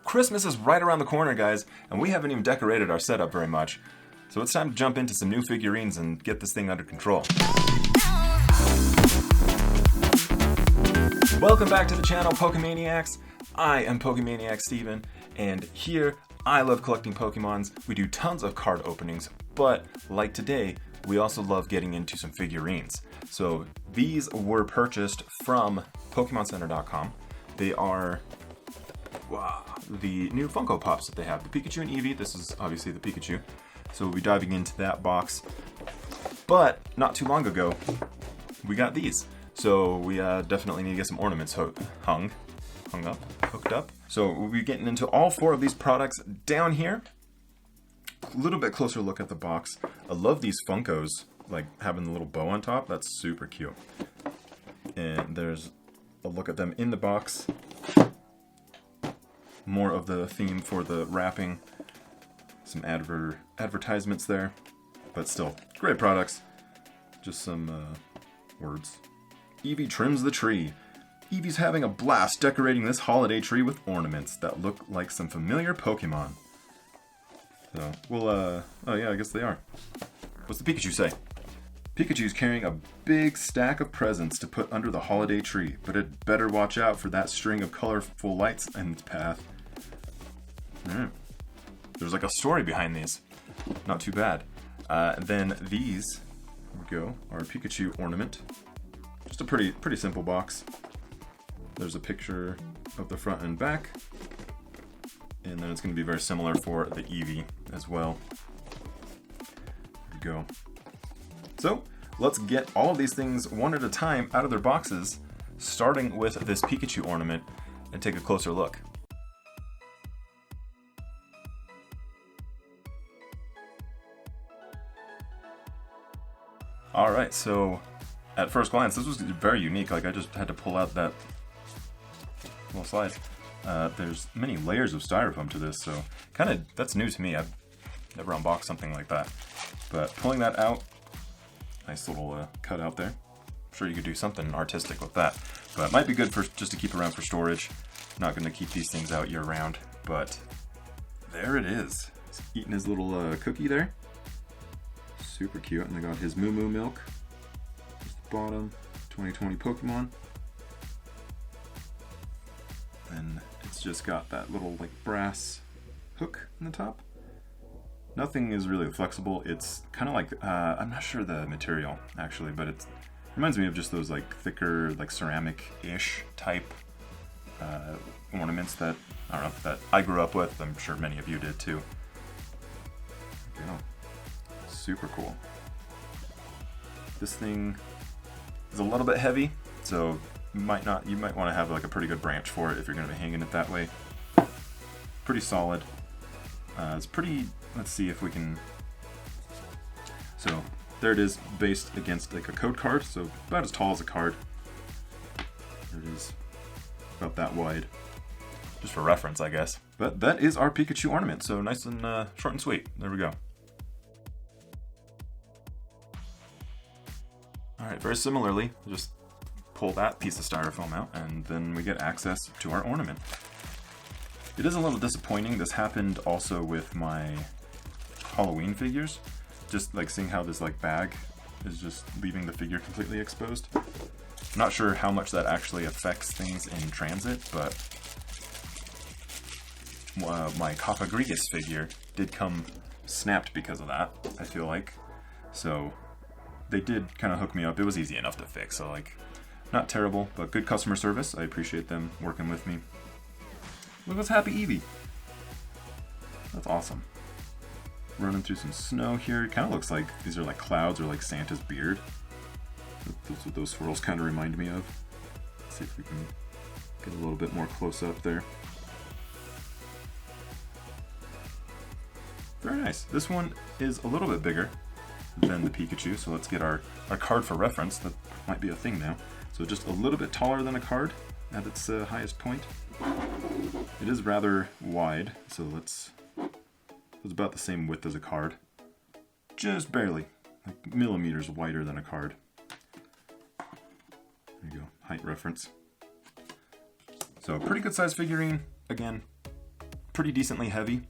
Christmas is right around the corner, guys, and we haven't even decorated our setup very much. So it's time to jump into some new figurines and get this thing under control. Welcome back to the channel, Pokemaniacs. I am Pokemaniac Stephen, and here I love collecting Pokemons. We do tons of card openings, but like today, we also love getting into some figurines. So these were purchased from PokemonCenter.com. They are the new Funko Pops that they have. The Pikachu and Eevee. This is obviously the Pikachu. So we'll be diving into that box. But not too long ago, we got these. So we definitely need to get some ornaments hooked up. So we'll be getting into all four of these products down here. A little bit closer look at the box. I love these Funkos, like having the little bow on top. That's super cute. And there's a look at them in the box. More of the theme for the wrapping. Some advertisements there, but still great products. Just some words. Eevee trims the tree. Eevee's having a blast decorating this holiday tree with ornaments that look like some familiar Pokemon. So, we'll, oh yeah, I guess they are. What's the Pikachu say? Pikachu's carrying a big stack of presents to put under the holiday tree, but it better watch out for that string of colorful lights in its path. There's like a story behind these. Not too bad. Then these, here we go, are a Pikachu ornament. Just a pretty simple box. There's a picture of the front and back. And then it's going to be very similar for the Eevee as well. There we go. So, let's get all of these things one at a time out of their boxes, starting with this Pikachu ornament, and take a closer look. Alright, so at first glance, this was very unique. Like, I just had to pull out that little slide. There's many layers of styrofoam to this, so that's new to me. I've never unboxed something like that. But pulling that out, nice little cutout there. I'm sure you could do something artistic with that. But it might be good for just to keep around for storage. Not going to keep these things out year round, but there it is. He's eating his little cookie there. Super cute, and they got his Moo Moo milk. Here's the bottom, 2020 Pokemon. And it's just got that little like brass hook in the top. Nothing is really flexible. It's kind of like, I'm not sure the material actually, but it reminds me of just those like thicker, like ceramic-ish type ornaments that, I don't know, that I grew up with. I'm sure many of you did too. There we go. Super cool. This thing is a little bit heavy, so you might want to have like a pretty good branch for it if you're going to be hanging it that way. Pretty solid. It's pretty, let's see if we can, so there it is, based against like a code card, so about as tall as a card. There it is, about that wide. Just for reference, I guess. But that is our Pikachu ornament, so nice and short and sweet. There we go. Alright, very similarly, just pull that piece of styrofoam out, and then we get access to our ornament. It is a little disappointing. This happened also with my Halloween figures. Just like seeing how this like bag is just leaving the figure completely exposed. I'm not sure how much that actually affects things in transit, but my Cofagrigus figure did come snapped because of that, I feel like. So they did kind of hook me up. It was easy enough to fix, so like, not terrible, but good customer service. I appreciate them working with me. Look at this happy Eevee. That's awesome. Running through some snow here. It kind of looks like these are like clouds or like Santa's beard. That's what those swirls kind of remind me of. Let's see if we can get a little bit more close up there. Very nice. This one is a little bit bigger than the Pikachu, so let's get our card for reference. That might be a thing now. So just a little bit taller than a card at its highest point. It is rather wide, so it's about the same width as a card. Just barely, like millimeters wider than a card. There you go, height reference. So pretty good size figurine. Again, pretty decently heavy.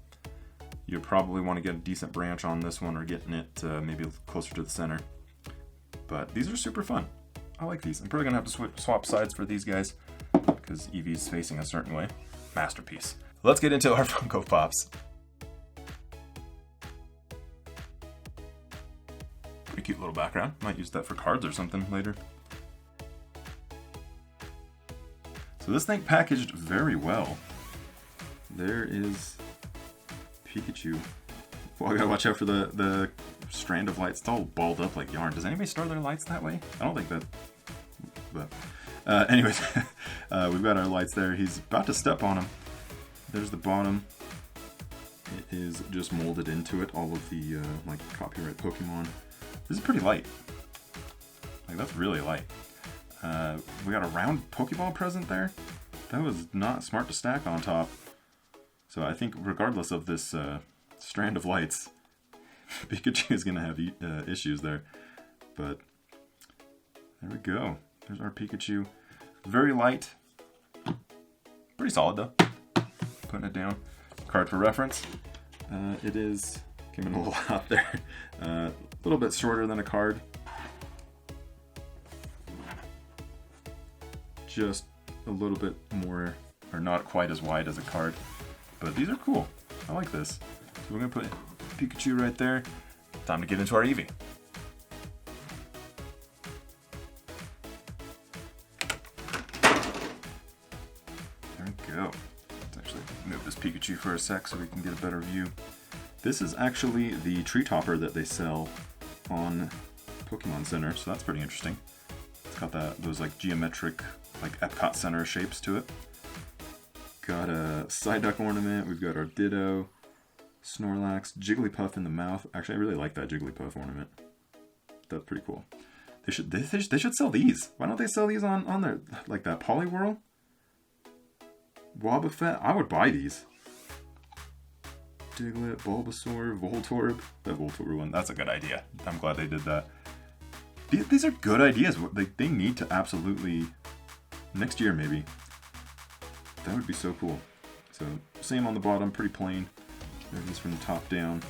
You probably want to get a decent branch on this one or getting it maybe closer to the center. But these are super fun. I like these. I'm probably going to have to swap sides for these guys because Eevee's facing a certain way. Masterpiece. Let's get into our Funko Pops. Pretty cute little background. Might use that for cards or something later. So this thing packaged very well. There is Pikachu. Well, I gotta watch out for the strand of lights. It's all balled up like yarn. Does anybody store their lights that way? I don't think that. But anyways, we've got our lights there. He's about to step on them. There's the bottom. It is just molded into it. All of the like copyright Pokemon. This is pretty light. Like that's really light. We got a round Pokeball present there. That was not smart to stack on top. So I think regardless of this strand of lights, Pikachu is going to have issues there. But there we go. There's our Pikachu. Very light. Pretty solid though. Putting it down. Card for reference. It is, came in a little hot there. A little bit shorter than a card. Just a little bit more, or not quite as wide as a card. But these are cool. I like this. So we're going to put Pikachu right there. Time to get into our Eevee. There we go. Let's actually move this Pikachu for a sec so we can get a better view. This is actually the tree topper that they sell on PokemonCenter, so that's pretty interesting. It's got those like geometric, like Epcot Center shapes to it. Got a Psyduck ornament, we've got our Ditto, Snorlax, Jigglypuff in the mouth. Actually, I really like that Jigglypuff ornament. That's pretty cool. They should sell these. Why don't they sell these on their, like that Poliwhirl? Wobbuffet? I would buy these. Diglett, Bulbasaur, Voltorb. That Voltorb one, that's a good idea. I'm glad they did that. These are good ideas. They need to absolutely, next year maybe. That would be so cool. So, same on the bottom, pretty plain. There it is from the top down.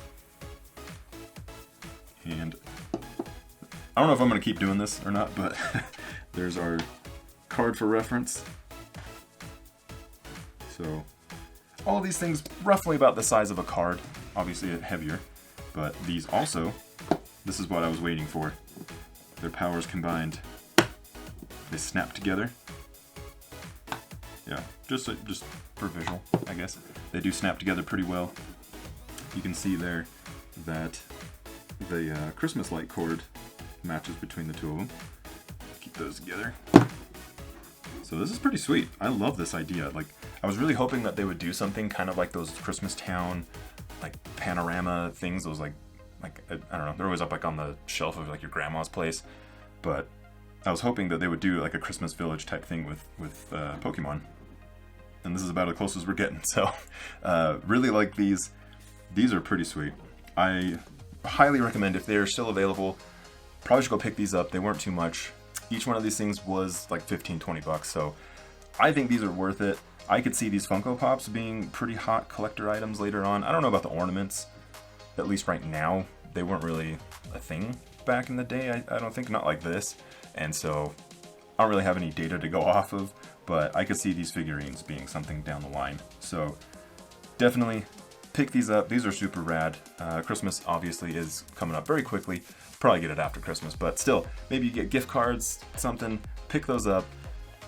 And I don't know if I'm going to keep doing this or not, but there's our card for reference. So, all of these things roughly about the size of a card. Obviously heavier. But these also, this is what I was waiting for. Their powers combined. They snap together. Yeah, just for visual, I guess. They do snap together pretty well. You can see there that the Christmas light cord matches between the two of them. Keep those together. So this is pretty sweet. I love this idea. Like, I was really hoping that they would do something kind of like those Christmas Town, like panorama things. Those like I don't know. They're always up like on the shelf of like your grandma's place. But I was hoping that they would do like a Christmas Village type thing with Pokemon. And this is about as close as we're getting. So, really like these. These are pretty sweet. I highly recommend, if they're still available, probably should go pick these up. They weren't too much. Each one of these things was like 15-20 bucks. So I think these are worth it. I could see these Funko Pops being pretty hot collector items later on. I don't know about the ornaments. At least right now, they weren't really a thing back in the day. I don't think, not like this. And so I don't really have any data to go off of, but I could see these figurines being something down the line. So definitely pick these up. These are super rad. Christmas obviously is coming up very quickly. Probably get it after Christmas, but still, maybe you get gift cards, something, pick those up.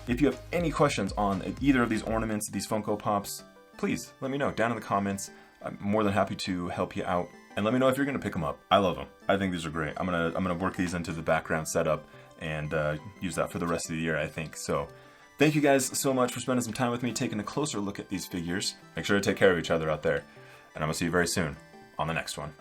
If you have any questions on either of these ornaments, these Funko Pops, please let me know down in the comments. I'm more than happy to help you out. And let me know if you're gonna pick them up. I love them. I think these are great. I'm gonna work these into the background setup and use that for the rest of the year, I think. So thank you guys so much for spending some time with me, taking a closer look at these figures. Make sure to take care of each other out there. And I'm gonna see you very soon on the next one.